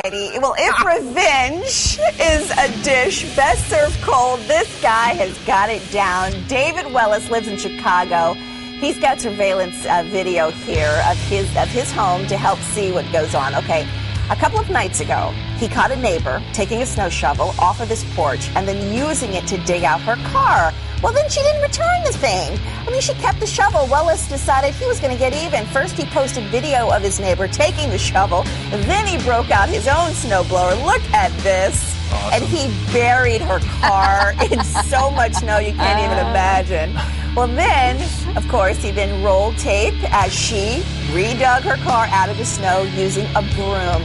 Well, if revenge is a dish best served cold, this guy has got it down. David Wellis lives in Chicago. He's got surveillance video here of his home to help see what goes on. Okay, a couple of nights ago, he caught a neighbor taking a snow shovel off of his porch and then using it to dig out her car. Well, then she didn't return the thing. I mean, she kept the shovel. Wellis decided he was going to get even. First, he posted video of his neighbor taking the shovel. Then he broke out his own snowblower. Look at this. Awesome. And he buried her car in so much snow you can't even imagine. Well, then, of course, he then rolled tape as she redug her car out of the snow using a broom.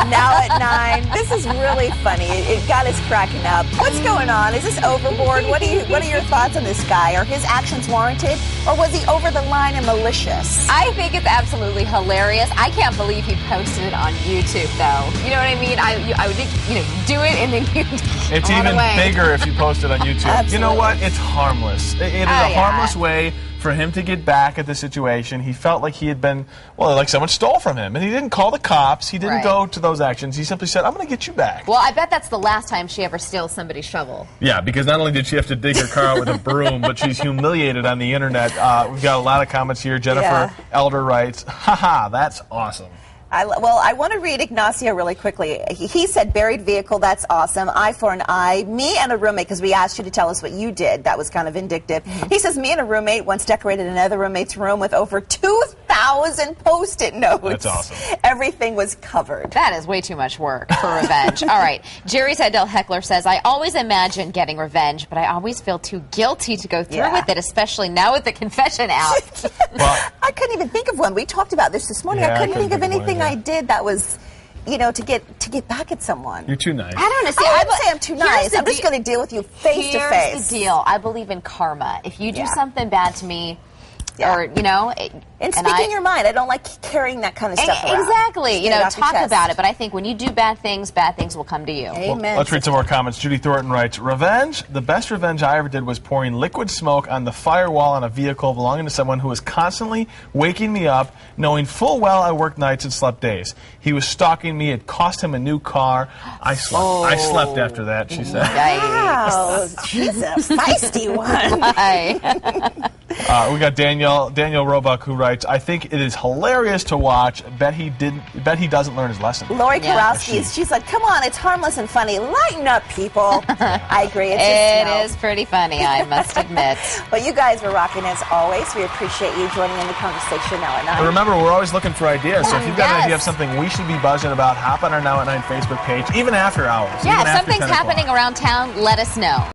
Now at 9, this is really funny. It got us cracking up. What's going on? Is this overboard? What are your thoughts on this guy? Are his actions warranted, or was he over the line and malicious? I think it's absolutely hilarious. I can't believe he posted it on YouTube, though. You know what I mean? I would think, do it and then you It's even bigger if you post it on YouTube. Absolutely. You know what? It's harmless. It is a harmless way for him to get back at the situation. He felt like he had been, like someone stole from him. And he didn't call the cops. He didn't go to those actions. He simply said, I'm going to get you back. Well, I bet that's the last time she ever steals somebody's shovel. Yeah, because not only did she have to dig her car out with a broom, but she's humiliated on the internet. We've got a lot of comments here. Jennifer Elder writes, haha, that's awesome. I want to read Ignacio really quickly. He said, buried vehicle, that's awesome. Eye for an eye. Me and a roommate, because we asked you to tell us what you did. That was kind of vindictive. He says, me and a roommate once decorated another roommate's room with over 2,000 Post-it notes. That's awesome. Everything was covered. That is way too much work for revenge. All right. Jerry Seidel Heckler says, I always imagine getting revenge, but I always feel too guilty to go through with it, especially now with the confession out. Well, I couldn't even think of one. We talked about this morning. I couldn't think of anything I did that was, to get back at someone. You're too nice. I don't know. See, I wouldn't say I'm too nice. I'm just going to deal with you face to face. Here's the deal. I believe in karma. If you do something bad to me, or and speaking your mind, I don't like carrying that kind of stuff around. Exactly. Talk about it. But I think when you do bad things will come to you. Amen. Well, let's read some more comments. Judy Thornton writes, revenge? The best revenge I ever did was pouring liquid smoke on the firewall on a vehicle belonging to someone who was constantly waking me up, knowing full well I worked nights and slept days. He was stalking me. It cost him a new car. I slept. I slept after that, she said. Wow. She's a feisty one. We got Daniel Roebuck who writes, I think it is hilarious to watch. Bet he doesn't learn his lesson. Lori Karowski, she's like, come on, it's harmless and funny. Lighten up, people. I agree. It is pretty funny, I must admit. Well, you guys were rocking as always. We appreciate you joining in the conversation now at 9. But remember, we're always looking for ideas. So if you've got an idea of something we should be buzzing about, hop on our Now at 9 Facebook page, even after hours. Yeah, if something's happening around town, let us know.